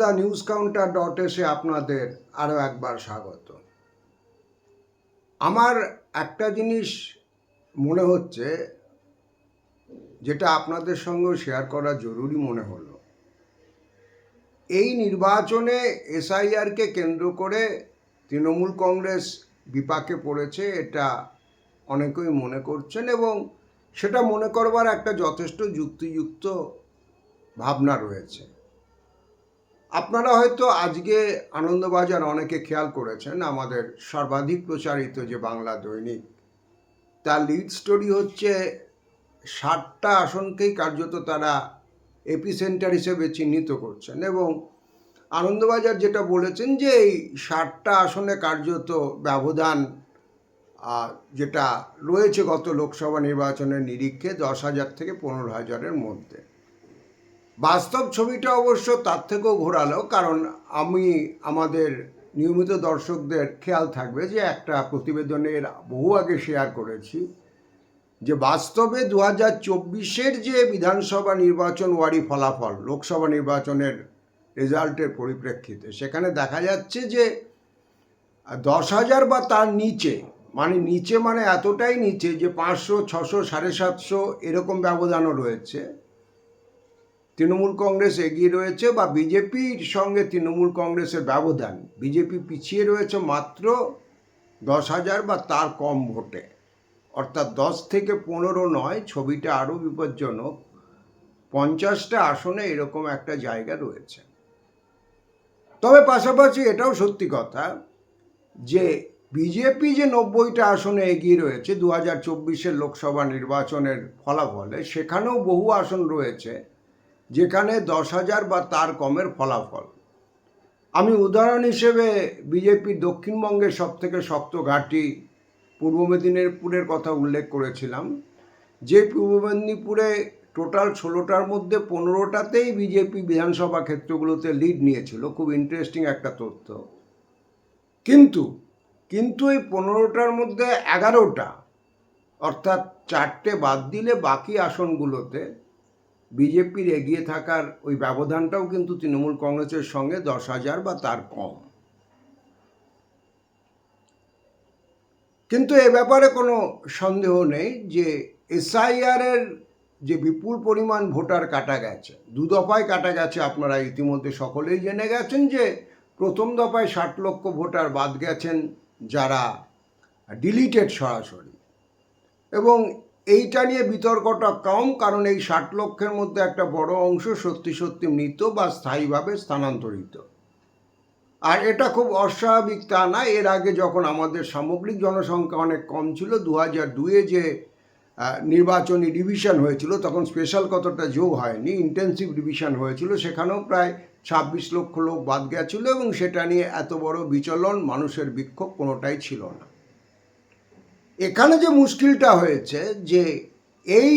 The newscounter.s-এ আপনাদের আরও একবার স্বাগত। আমার একটা জিনিস মনে হচ্ছে, যেটা আপনাদের সঙ্গেও শেয়ার করা জরুরি মনে হলো। এই নির্বাচনে এসআইআরকে কেন্দ্র করে তৃণমূল কংগ্রেস বিপাকে পড়েছে, এটা অনেকেই মনে করছেন, এবং সেটা মনে করবার একটা যথেষ্ট যুক্তিযুক্ত ভাবনা রয়েছে। আপনারা হয়তো আজকে আনন্দবাজার অনেকে খেয়াল করেছেন, আমাদের সর্বাধিক প্রচারিত যে বাংলা দৈনিক, তার লিড স্টোরি হচ্ছে 60টা আসনকেই কার্যত তারা এপিসেন্টার হিসেবে চিহ্নিত করছেন, এবং আনন্দবাজার যেটা বলেছেন যে এই 60টা আসনে কার্যত ব্যবধান যেটা রয়েছে গত লোকসভা নির্বাচনের নিরীক্ষে 10,000 থেকে 15,000-এর মধ্যে। বাস্তব ছবিটা অবশ্য তার থেকেও ঘোরালো, কারণ আমি আমাদের নিয়মিত দর্শকদের খেয়াল থাকবে যে একটা প্রতিবেদনের বহু আগে শেয়ার করেছি যে বাস্তবে 2024-এর যে বিধানসভা নির্বাচন ওয়ারি ফলাফল, লোকসভা নির্বাচনের রেজাল্টের পরিপ্রেক্ষিতে, সেখানে দেখা যাচ্ছে যে 10,000 বা তার নিচে, মানে এতটাই নিচে যে 500, 600, 750 এরকম ব্যবধানও রয়েছে। তৃণমূল কংগ্রেস এগিয়ে রয়েছে, বা বিজেপির সঙ্গে তৃণমূল কংগ্রেসের ব্যবধান, বিজেপি পিছিয়ে রয়েছে মাত্র 10,000 বা তার কম ভোটে, অর্থাৎ 10 থেকে 15 নয়, ছবিটা আরও বিপজ্জনক। 50টা আসনে এরকম একটা জায়গা রয়েছে। তবে পাশাপাশি এটাও সত্যি কথা যে বিজেপি যে 90টা আসনে এগিয়ে রয়েছে 2024-এর লোকসভা নির্বাচনের ফলাফলে, সেখানেও বহু আসন রয়েছে যেখানে 10,000 বা তার কমের ফলাফল। আমি উদাহরণ হিসেবে বিজেপির দক্ষিণবঙ্গের সবথেকে শক্ত ঘাঁটি পূর্ব মেদিনীপুরের কথা উল্লেখ করেছিলাম, যে পূর্ব মেদিনীপুরে টোটাল 16টার মধ্যে 15টাতেই বিজেপি বিধানসভা ক্ষেত্রগুলোতে লিড নিয়েছিল। খুব ইন্টারেস্টিং একটা তথ্য। কিন্তু এই 15টার মধ্যে 11টা, অর্থাৎ 4টে বাদ দিলে বাকি আসনগুলোতে বিজেপির এগিয়ে থাকার ওই ব্যবধানটাও কিন্তু তৃণমূল কংগ্রেসের সঙ্গে 10,000 বা তার কম। কিন্তু এ ব্যাপারে কোনো সন্দেহ নেই যে এসআইআরের যে বিপুল পরিমাণ ভোটার কাটা গেছে, 2 দফায় কাটা গেছে। আপনারা ইতিমধ্যে সকলেই জেনে গেছেন যে প্রথম দফায় 60 লক্ষ ভোটার বাদ গেছেন যারা ডিলিটেড সরাসরি, এবং এইটা নিয়ে বিতর্কটা কম, কারণ এই 60 লক্ষের মধ্যে একটা বড় অংশ সত্যি মৃত বা স্থায়ীভাবে স্থানান্তরিত। আর এটা খুব অস্বাভাবিক তা না। এর আগে যখন আমাদের সামগ্রিক জনসংখ্যা অনেক কম ছিল, 2002-এ যে নির্বাচনী ডিভিশন হয়েছিল, তখন স্পেশাল কতটা যোগ হয়নি, ইন্টেন্সিভ ডিভিশন হয়েছিল, সেখানেও প্রায় 26 লক্ষ লোক বাদ গেছিল, এবং সেটা নিয়ে এত বড় বিচলন, মানুষের বিক্ষোভ কোনোটাই ছিল না। এখানে যে মুশকিলটা হয়েছে যে এই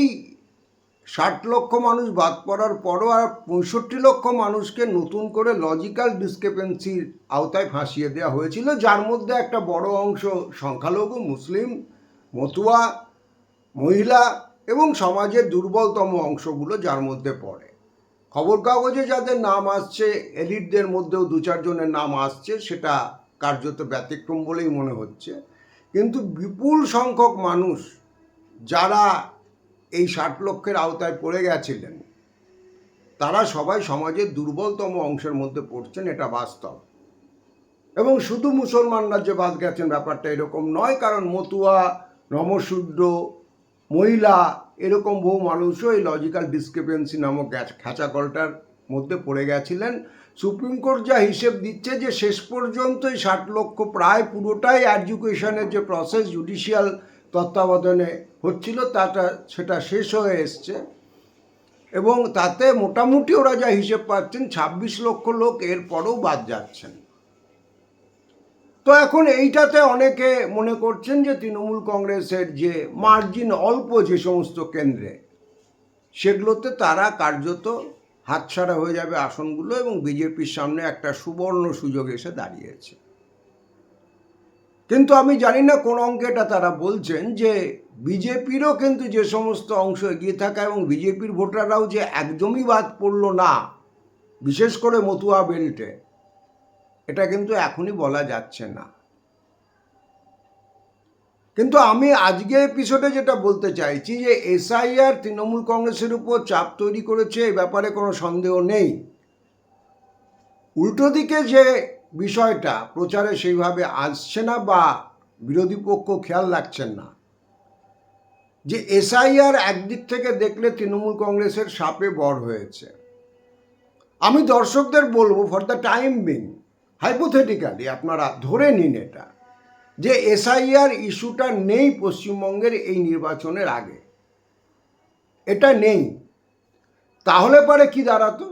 60 লক্ষ মানুষ বাদ পড়ার পরও আর 65 লক্ষ মানুষকে নতুন করে লজিক্যাল ডিসক্রিপেন্সির আওতায় ফাঁসিয়ে দেওয়া হয়েছিল, যার মধ্যে একটা বড় অংশ সংখ্যালঘু, মুসলিম, মতুয়া, মহিলা এবং সমাজের দুর্বলতম অংশগুলো যার মধ্যে পড়ে। খবর কাগজে যাদের নাম আসছে, এলিটদের মধ্যেও 2-4 জনের নাম আসছে, সেটা কার্যত ব্যতিক্রম বলেই মনে হচ্ছে। কিন্তু বিপুল সংখ্যক মানুষ যারা এই 60 লক্ষের আওতায় পড়ে গেছিলেন, তারা সবাই সমাজের দুর্বলতম অংশের মধ্যে পড়ছেন, এটা বাস্তব। এবং শুধু মুসলমানরা যে বাদ গেছেন ব্যাপারটা এরকম নয়, কারণ মতুয়া, নমশূদ্র, মহিলা, এরকম বহু মানুষও এই লজিক্যাল ডিসক্রিপেন্সি নামক খাঁচাকলটার মধ্যে পড়ে গেছিলেন। সুপ্রিম কোর্ট যা হিসেব দিচ্ছে যে শেষ পর্যন্ত এই 60 লক্ষ প্রায় পুরোটাই এডুকেশনের যে প্রসেস জুডিশিয়াল তত্ত্বাবধানে হচ্ছিল, সেটা শেষ হয়ে এসছে, এবং তাতে মোটামুটি ওরা যা হিসেব পাচ্ছেন 26 লক্ষ লোক এর পরেও বাদ যাচ্ছেন। তো এখন এইটাতে অনেকে মনে করছেন যে তৃণমূল কংগ্রেসের যে মার্জিন অল্প যে সমস্ত কেন্দ্রে, সেগুলোতে তারা কার্যত হাতছাড়া হয়ে যাবে আসনগুলো, এবং বিজেপির সামনে একটা সুবর্ণ সুযোগ এসে দাঁড়িয়েছে। কিন্তু আমি জানি না কোন অঙ্কেটা তারা বলছেন যে বিজেপিরও কিন্তু যে সমস্ত অংশ এগিয়ে থাকা, এবং বিজেপির ভোটাররাও যে একদমই বাদ পড়ল না, বিশেষ করে মতুয়া বেল্টে, এটা কিন্তু এখনই বলা যাচ্ছে না। কিন্তু আমি আজকে এপিসোডে যেটা বলতে চাইছি যে এসআইআর তৃণমূল কংগ্রেসের উপর চাপ তৈরি করেছে, এই ব্যাপারে কোনো সন্দেহ নেই। উল্টো দিকে যে বিষয়টা প্রচারে সেইভাবে আসছে না বা বিরোধী পক্ষ খেয়াল রাখছেন না, যে এসআইআর একদিক থেকে দেখলে তৃণমূল কংগ্রেসের সাপে বর হয়েছে। আমি দর্শকদের বলবো, for the time being, hypothetically আপনারা ধরে নিন এটা, যে এসআইআর ইস্যুটা নেই পশ্চিমবঙ্গের এই নির্বাচনের আগে, এটা নেই। তাহলে পারে কি দাঁড়াতো?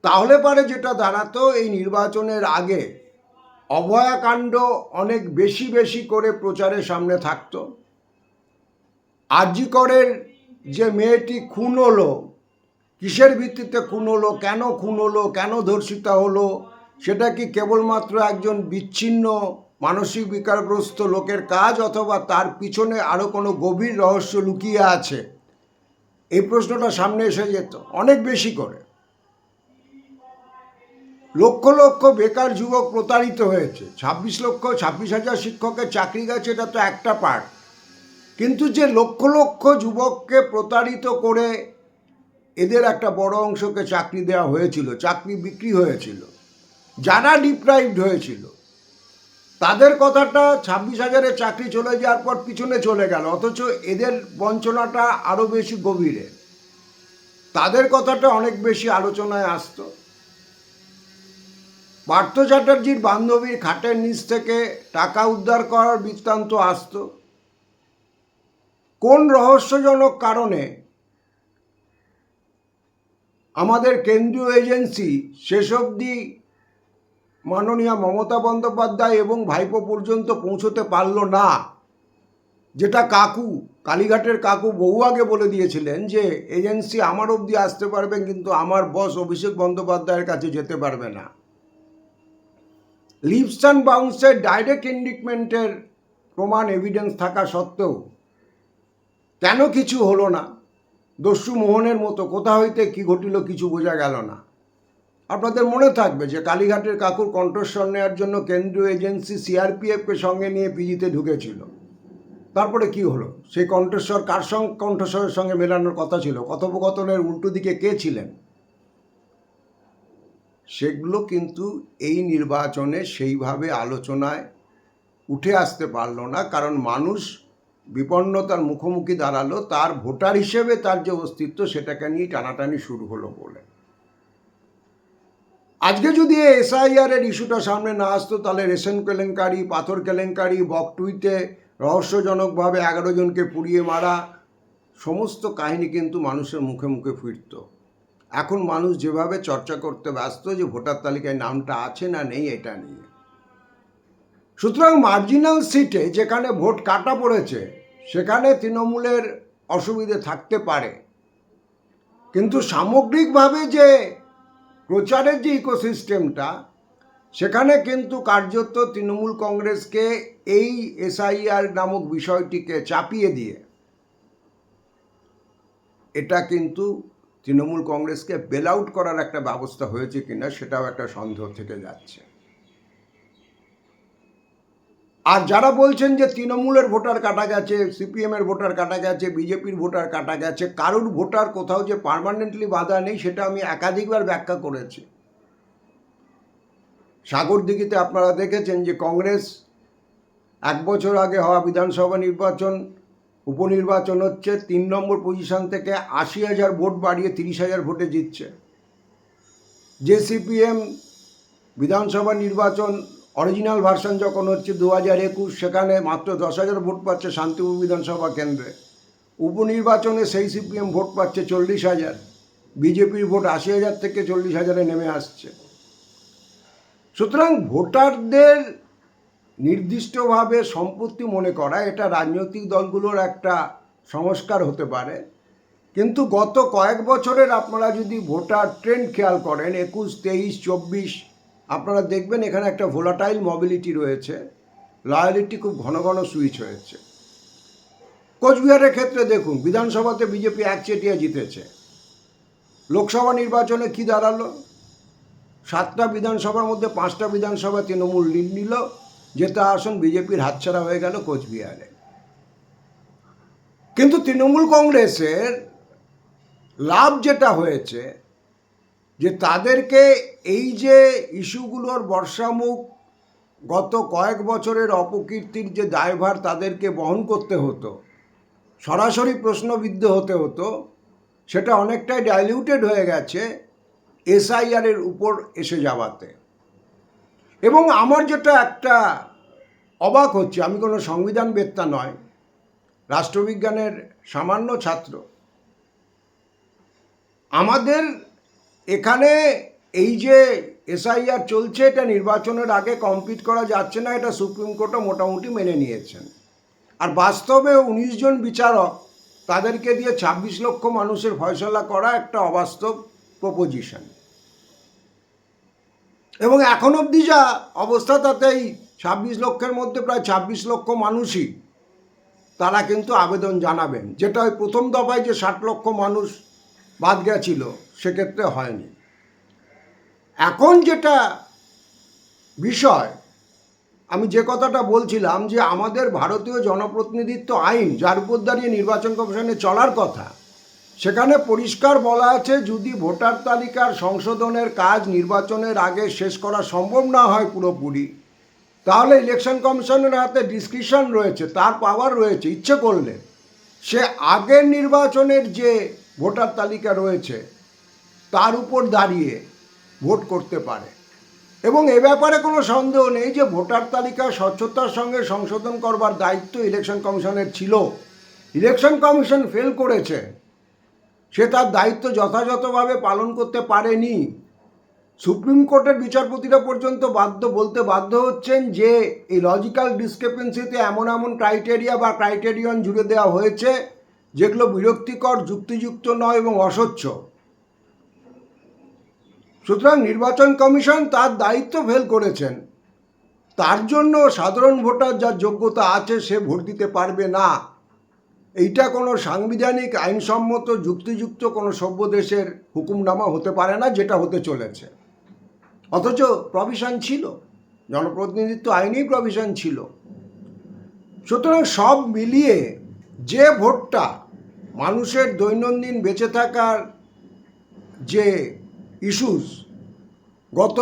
তাহলে পারে যেটা দাঁড়াতো, এই নির্বাচনের আগে অভয়াকাণ্ড অনেক বেশি বেশি করে প্রচারের সামনে থাকতো। আরজি করের যে মেয়েটি খুন হলো, কিসের ভিত্তিতে খুন হলো, কেন ধর্ষিতা হলো, সেটা কি কেবলমাত্র একজন বিচ্ছিন্ন মানসিক বিকারগ্রস্ত লোকের কাজ, অথবা তার পিছনে আরও কোনো গভীর রহস্য লুকিয়ে আছে? এই প্রশ্নটা সামনে এসে যেত অনেক বেশি করে। লক্ষ লক্ষ বেকার যুবক প্রতারিত হয়েছে, 26,000 শিক্ষকের চাকরি গেছে, এটা তো একটা পার্ট। কিন্তু যে লক্ষ লক্ষ যুবককে প্রতারিত করে এদের একটা বড় অংশকে চাকরি দেওয়া হয়েছিল, চাকরি বিক্রি হয়েছিল, যারা ডিপ্রাইভড হয়েছিল, তাদের কথাটা 26,000-এর চাকরি চলে যাওয়ার পর পিছনে চলে গেল, অথচ এদের বঞ্চনাটা আরও বেশি গভীরে, তাদের কথাটা অনেক বেশি আলোচনায় আসতো। পার্থ চ্যাটার্জির বান্ধবীর খাটের নিচ থেকে টাকা উদ্ধার করার বৃত্তান্ত আসতো। কোন রহস্যজনক কারণে আমাদের কেন্দ্রীয় এজেন্সি শেষ অবধি মাননীয় মমতা বন্দ্যোপাধ্যায় এবং ভাইপো পর্যন্ত পৌঁছতে পারল না, যেটা কাকু, কালীঘাটের কাকু বহু আগে বলে দিয়েছিলেন যে এজেন্সি আমার অবধি আসতে পারবে, কিন্তু আমার বস অভিষেক বন্দ্যোপাধ্যায়ের কাছে যেতে পারবে না। লিপস অ্যান্ড বাউন্সের ডাইরেক্ট ইন্ডিকমেন্টের প্রমাণ এভিডেন্স থাকা সত্ত্বেও কেন কিছু হলো না? দস্যু মোহনের মতো কোথা হইতে কি ঘটিল কিছু বোঝা গেল না। আপনাদের মনে থাকবে যে কালীঘাটের কাকুর কণ্ঠস্বর নেওয়ার জন্য কেন্দ্রীয় এজেন্সি সিআরপিএফকে সঙ্গে নিয়ে পিজিতে ঢুকেছিল। তারপরে কি হলো? সেই কণ্ঠস্বর কার সঙ্গে কণ্ঠস্বরের সঙ্গে মেলানোর কথা ছিল? কথোপকথনের উল্টো দিকে কে ছিলেন? সেগুলো কিন্তু এই নির্বাচনে সেইভাবে আলোচনায় উঠে আসতে পারল না, কারণ মানুষ বিপন্নতার মুখোমুখি দাঁড়ালো, তার ভোটার হিসেবে তার যে অস্তিত্ব সেটাকে নিয়ে টানাটানি শুরু হলো বলে। আজকে যদি এসআইআরের ইস্যুটা সামনে না আসতো, তাহলে রেশন কেলেঙ্কারি, পাথর কেলেঙ্কারি, বকটুইতে রহস্যজনকভাবে 11 জনকে পুড়িয়ে মারা, সমস্ত কাহিনী কিন্তু মানুষের মুখে মুখে ফিরত। এখন মানুষ যেভাবে চর্চা করতে ব্যস্ত যে ভোটার তালিকায় নামটা আছে না নেই এটা নিয়ে। সুতরাং মার্জিনাল সিটে যেখানে ভোট কাটা পড়েছে সেখানে তৃণমূলের অসুবিধে থাকতে পারে, কিন্তু সামগ্রিকভাবে যে প্রচারের যে ইকোসিস্টেমটা, সেখানে কিন্তু কার্যত তৃণমূল কংগ্রেসকে এই এসআইআর নামক বিষয়টিকে চাপিয়ে দিয়ে এটা কিন্তু তৃণমূল কংগ্রেসকে বেল আউট করার একটা ব্যবস্থা হয়েছে কিনা সেটাও একটা সন্দেহ থেকে যাচ্ছে। আর যারা বলছেন যে তৃণমূলের ভোটার কাটা গেছে, সিপিএমের ভোটার কাটা গেছে, বিজেপির ভোটার কাটা গেছে, কারুর ভোটার কোথাও যে পার্মানেন্টলি বাধা নেই, সেটা আমি একাধিকবার ব্যাখ্যা করেছি। সাগরদিঘিতে আপনারা দেখেছেন যে কংগ্রেস 1 বছর আগে হওয়া বিধানসভা নির্বাচন, উপনির্বাচন হচ্ছে, 3 নম্বর পজিশন থেকে 80,000 ভোট বাড়িয়ে 30,000 ভোটে জিতছে। যে সিপিএম বিধানসভা নির্বাচন অরিজিনাল ভার্সন যখন হচ্ছে 2021, সেখানে মাত্র 10,000 ভোট পাচ্ছে শান্তিপুর বিধানসভা কেন্দ্রে। উপনির্বাচনে সেই সিপিএম ভোট পাচ্ছে 40,000, বিজেপির ভোট 80,000 থেকে 40,000-এ নেমে আসছে। সুতরাং ভোটারদের নির্দিষ্টভাবে সম্পত্তি মনে করা, এটা রাজনৈতিক দলগুলোর একটা সংস্কার হতে পারে, কিন্তু গত কয়েক বছরের আপনারা যদি ভোটার ট্রেন্ড খেয়াল করেন, 21, 23, 24, আপনারা দেখবেন এখানে একটা ভোলাটাইল মোবিলিটি রয়েছে, লয়ালিটি খুব ঘন ঘন সুইচ হয়েছে। কোচবিহারের ক্ষেত্রে দেখুন, বিধানসভাতে বিজেপি একচেটিয়া জিতেছে, লোকসভা নির্বাচনে কি দাঁড়ালো? 7টা বিধানসভার মধ্যে 5টা বিধানসভা তৃণমূল লিড নিল, যেটা আসন বিজেপির হাতছাড়া হয়ে গেল কোচবিহারে। কিন্তু তৃণমূল কংগ্রেসের লাভ যেটা হয়েছে যে তাদেরকে এই যে ইস্যুগুলোর বর্ষামুখ, গত কয়েক বছরের অপকীর্তির যে দায়ভার তাদেরকে বহন করতে হতো, সরাসরি প্রশ্নবিদ্ধ হতে হতো, সেটা অনেকটাই ডাইলিউটেড হয়ে গেছে এসআইআরের উপর এসে যাওয়াতে। এবং আমার যেটা একটা অবাক হচ্ছে, আমি কোনো সংবিধানবেত্তা নয়, রাষ্ট্রবিজ্ঞানের সামান্য ছাত্র, আমাদের এখানে এই যে এসআইআর চলছে এটা নির্বাচনের আগে কমপ্লিট করা যাচ্ছে না, এটা সুপ্রিম কোর্টও মোটামুটি মেনে নিয়েছেন। আর বাস্তবে 19 জন বিচারক, তাদেরকে দিয়ে 26 লক্ষ মানুষের ফয়সলা করা একটা অবাস্তব প্রপোজিশন। এবং এখন অবধি যা অবস্থা, তাতেই 26 লক্ষের মধ্যে প্রায় 26 লক্ষ মানুষই তারা কিন্তু আবেদন জানাবেন, যেটা ওই প্রথম দফায় যে 60 লক্ষ মানুষ বাদ গেছিল সেক্ষেত্রে হয়নি। এখন যেটা বিষয়, আমি যে কথাটা বলছিলাম যে আমাদের ভারতীয় জনপ্রতিনিধিত্ব আইন, যার উপর দাঁড়িয়ে নির্বাচন কমিশনে চলার কথা, সেখানে পরিষ্কার বলা আছে যদি ভোটার তালিকার সংশোধনের কাজ নির্বাচনের আগে শেষ করা সম্ভব না হয় পুরোপুরি, তাহলে ইলেকশন কমিশনের হাতে ডিসক্রিশন রয়েছে, তার পাওয়ার রয়েছে, ইচ্ছে করলে সে আগের নির্বাচনের যে ভোটার তালিকা রয়েছে তার উপর দাঁড়িয়ে ভোট করতে পারে। এবং এ ব্যাপারে কোনো সন্দেহ নেই যে ভোটার তালিকা স্বচ্ছতার সঙ্গে সংশোধন করবার দায়িত্ব ইলেকশন কমিশনের ছিল। ইলেকশন কমিশন ফেল করেছে, সে তার দায়িত্ব যথাযথভাবে পালন করতে পারেনি। সুপ্রিম কোর্টের বিচারপতিরা পর্যন্ত বলতে বাধ্য হচ্ছেন যে এই লজিক্যাল ডিসক্রিপেন্সিতে এমন এমন ক্রাইটেরিয়া বা ক্রাইটেরিয়ন জুড়ে দেওয়া হয়েছে যেগুলো বিরক্তিকর, যুক্তিযুক্ত নয় এবং অস্বচ্ছ। সুতরাং নির্বাচন কমিশন তার দায়িত্ব ফেল করেছেন, তার জন্য সাধারণ ভোটার যার যোগ্যতা আছে সে ভোট দিতে পারবে না, এইটা কোনো সাংবিধানিক আইনসম্মত যুক্তিযুক্ত কোনো সভ্য দেশের হুকুমনামা হতে পারে না, যেটা হতে চলেছে। অথচ প্রভিশন ছিল, জনপ্রতিনিধিত্ব আইনেই প্রভিশন ছিল। সুতরাং সব মিলিয়ে যে ভোটটা মানুষের দৈনন্দিন বেঁচে থাকার যে ইস্যুস, গত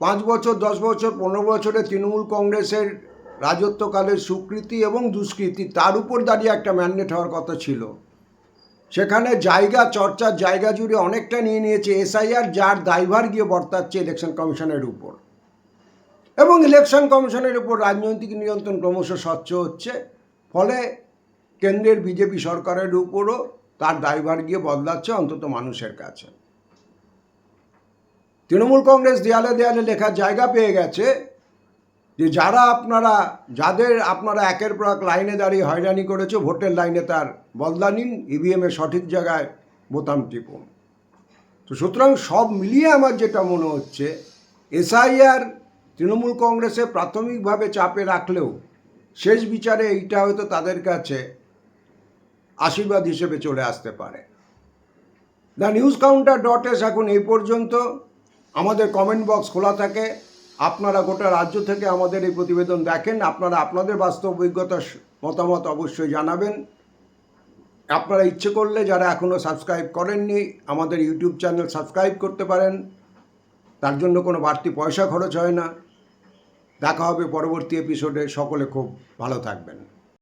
5 বছর, 10 বছর, 15 বছরে তৃণমূল কংগ্রেসের রাজত্বকালের সুকৃতি এবং দুষ্কৃতি, তার উপর দাঁড়িয়ে একটা ম্যান্ডেট হওয়ার কথা ছিল, সেখানে চর্চার জায়গা জুড়ে অনেকটা নিয়ে নিয়েছে এসআইআর, যার দায়ভার গিয়ে বর্তাচ্ছে ইলেকশন কমিশনের উপর। এবং ইলেকশন কমিশনের উপর রাজনৈতিক নিয়ন্ত্রণ ক্রমশ স্বচ্ছ হচ্ছে, ফলে কেন্দ্রের বিজেপি সরকারের উপরও তার দায়ভার গিয়ে বদলাচ্ছে অন্তত মানুষের কাছে। তৃণমূল কংগ্রেস দেয়ালে দেয়ালে লেখার জায়গা পেয়ে গেছে যে যাদের আপনারা একের পর এক লাইনে দাঁড়িয়ে হয়রানি করেছে, ভোটের লাইনে তার বদলা নিন, ইভিএমের সঠিক জায়গায় বোতাম টিপুন। তো সুতরাং সব মিলিয়ে আমার যেটা মনে হচ্ছে, এসআইআর তৃণমূল কংগ্রেসে প্রাথমিকভাবে চাপে রাখলেও শেষ বিচারে এইটা হয়তো তাদের কাছে আশীর্বাদ হিসেবে চলে আসতে পারে। TheNewsCounter.s এখন এই পর্যন্ত। আমাদের কমেন্ট বক্স খোলা থাকে, আপনারা গোটা রাজ্য থেকে আমাদের এই প্রতিবেদন দেখেন, আপনারা আপনাদের বাস্তব অভিজ্ঞতার মতামত অবশ্যই জানাবেন। আপনারা ইচ্ছে করলে যারা এখনও সাবস্ক্রাইব করেননি আমাদের ইউটিউব চ্যানেল সাবস্ক্রাইব করতে পারেন, তার জন্য কোনো বাড়তি পয়সা খরচ হয় না। দেখা হবে পরবর্তী এপিসোডে, সকলে খুব ভালো থাকবেন।